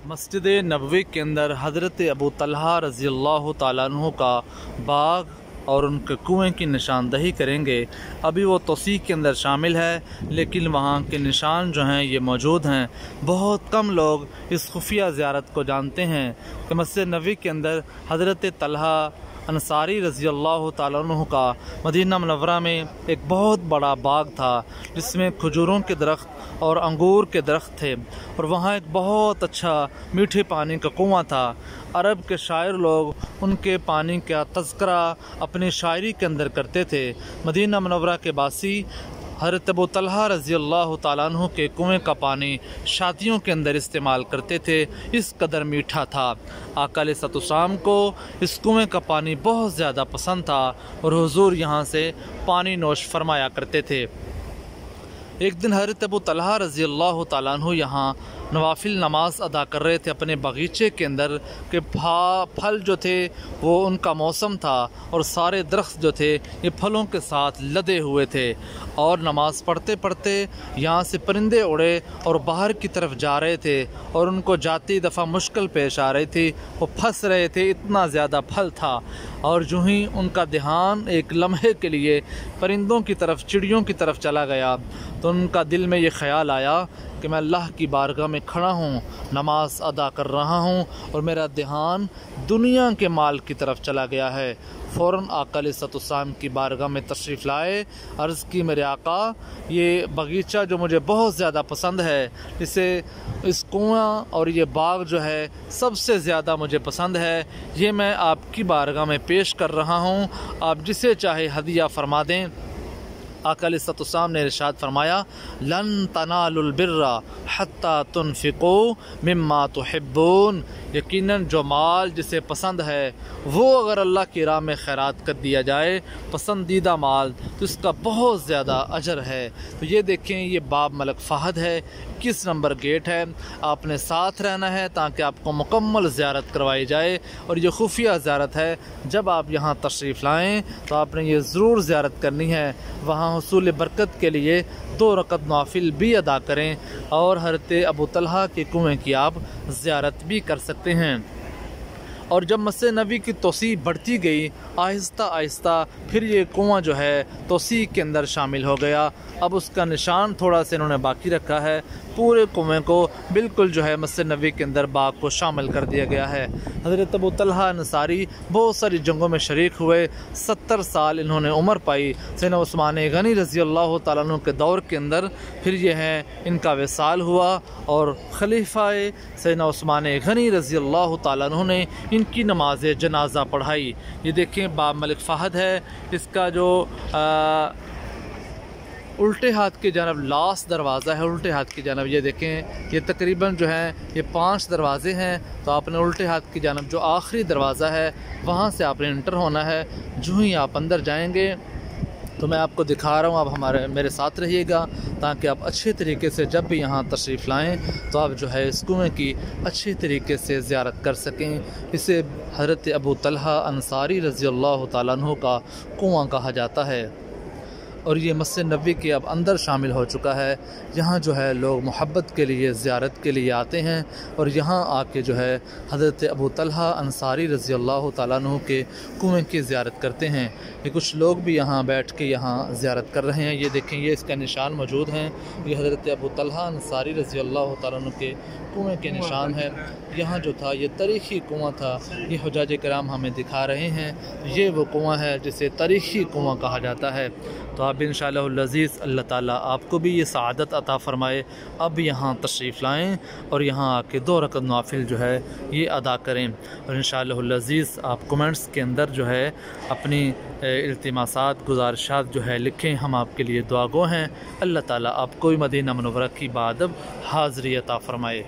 मस्जिद नबवी के अंदर हज़रत अबू तलहा रज़ी अल्लाह तआला अन्हु का बाग और उनके कुएँ की निशानदही करेंगे। अभी वो तोसी के अंदर शामिल है, लेकिन वहाँ के निशान जो हैं ये मौजूद हैं। बहुत कम लोग इस खुफिया ज़ियारत को जानते हैं कि मस्जिद नबवी के अंदर हज़रत तलहा अंसारी रज़ी अल्लाह तआला अन्हु का मदीना मुनव्वरा में एक बहुत बड़ा बाग था, जिसमें खजूरों के दरख्त और अंगूर के दरख्त थे, और वहाँ एक बहुत अच्छा मीठे पानी का कुआं था। अरब के शायर लोग उनके पानी का तज़किरा अपनी शायरी के अंदर करते थे। मदीना मुनव्वरा के बासी हज़रत अबू तलहा रज़ी अल्लाह तआला अन्हु के कुएँ का पानी शादियों के अंदर इस्तेमाल करते थे, इस कदर मीठा था। आका अलैहिस्सलाम को इस कुएँ का पानी बहुत ज़्यादा पसंद था और हुजूर यहाँ से पानी नोश फरमाया करते थे। एक दिन हज़रत अबू तलहा रज़ी अल्लाह तआला अन्हु यहाँ नवाफिल नमाज अदा कर रहे थे अपने बगीचे के अंदर के फल जो थे वो उनका मौसम था, और सारे दरख्त जो थे ये फलों के साथ लदे हुए थे। और नमाज़ पढ़ते पढ़ते यहाँ से परिंदे उड़े और बाहर की तरफ जा रहे थे, और उनको जाती दफ़ा मुश्किल पेश आ रही थी, वो फंस रहे थे, इतना ज़्यादा फल था। और जो ही उनका ध्यान एक लम्हे के लिए परिंदों की तरफ, चिड़ियों की तरफ चला गया, तो उनका दिल में ये ख़याल आया कि मैं अल्लाह की बारगाह में खड़ा हूँ, नमाज अदा कर रहा हूँ, और मेरा ध्यान दुनिया के माल की तरफ चला गया है। फ़ौरन आका अलैहिस्सलाम की बारगाह में तशरीफ़ लाए, अर्ज़ की मेरे आका, ये बगीचा जो मुझे बहुत ज़्यादा पसंद है, इसे इस कुआं और ये बाग जो है सबसे ज़्यादा मुझे पसंद है, ये मैं आपकी बारगाह में पेश कर रहा हूँ, आप जिसे चाहे हदिया फरमा दें। आका अलैहिस्सलाम ने इरशाद फरमाया, लन तनालुल बिर्रा हत्ता तुनफिकू मिम्मा तुहिब्बून, यकीनन जो माल जिसे पसंद है वो अगर अल्लाह की राह में खैरात कर दिया जाए, पसंदीदा माल, तो इसका बहुत ज़्यादा अजर है। तो ये देखें, ये बाब मलक फ़हद है, 21 नंबर गेट है। आपने साथ रहना है ताकि आपको मुकम्मल ज़ियारत करवाई जाए, और ये खुफिया ज़ियारत है। जब आप यहाँ तशरीफ़ लाएँ तो आपने ये ज़रूर ज़ियारत करनी है। वहाँ हुसूल बरकत के लिए 2 रकत नवाफिल भी अदा करें, और हज़रत अबू तलहा के कुएँ की आप ज़ियारत भी कर सकते हैं। और जब मस्जिद नबी की तोसी बढ़ती गई, आहिस्ता आहिस्ता फिर ये कुआं जो है तोसी के अंदर शामिल हो गया। अब उसका निशान थोड़ा सा इन्होंने बाकी रखा है, पूरे कुएं को बिल्कुल जो है मस्जिद नबी के अंदर बाग को शामिल कर दिया गया है। हज़रत अबू तलहा अंसारी बहुत सारी जंगों में शरीक हुए, 70 साल इन्होंने उम्र पाई। सैयदना उस्मान गनी रज़ी अल्लाह तआला अन्हु के दौर के अंदर फिर ये है इनका विसाल हुआ, और खलीफाए सैयदना उस्मान गनी रज़ी अल्लाह तआला अन्हु ने इनकी नमाज जनाजा पढ़ाई। ये देखें, बाब मलिक फ़हद है, इसका जो उल्टे हाथ की जानब लास्ट दरवाज़ा है, उल्टे हाथ की जानब ये देखें, ये तकरीबन जो है ये 5 दरवाज़े हैं। तो आपने उल्टे हाथ की जानब जो आखिरी दरवाज़ा है वहाँ से आपने इंटर होना है। जो ही आप अंदर जाएंगे तो मैं आपको दिखा रहा हूँ, आप मेरे साथ रहिएगा, ताकि आप अच्छे तरीके से जब भी यहाँ तशरीफ़ लाएँ तो आप जो है इस कुएँ की अच्छे तरीके से ज़ियारत कर सकें। इसे हज़रत अबू तलहा अंसारी रज़ी अल्लाह तआला अन्हु का कुआँ कहा जाता है। और ये मस्जिद नबवी के अब अंदर शामिल हो चुका है। यहाँ जो है लोग मोहब्बत के लिए, ज़ियारत के लिए आते हैं, और यहाँ आके जो है हज़रत अबू तलहा अंसारी रज़ी अल्लाह तआला अन्हु के कुएँ की ज़ियारत करते हैं। ये कुछ लोग भी यहाँ बैठ के यहाँ ज़ियारत कर रहे हैं। ये देखें, ये इसका निशान मौजूद हैं। ये हज़रत अबू तलहा अंसारी रज़ी अल्लाह तआला अन्हु के कुएँ के निशान है। यहाँ जो था ये तारीख़ी कुआँ था, ये हुज्जाज किराम हमें दिखा रहे हैं। ये वो कुआँ है जिसे तारीख़ी कुआँ कहा जाता है। तो आप इंशाअल्लाह अज़ीज़ अल्लाह ताला आपको भी ये सआदत अता फ़रमाए, अब यहाँ तशरीफ़ लाएँ और यहाँ आके 2 रकत नवाफिल जो है ये अदा करें। और इंशाअल्लाह अज़ीज़ आप कमेंट्स के अंदर जो है अपनी इल्तिमासात, गुज़ारिशात जो है लिखें, हम आपके लिए दुआगो हैं। अल्लाह ताला आपको भी मदीना मुनव्वरा की बादब हाज़री अता फ़रमाए।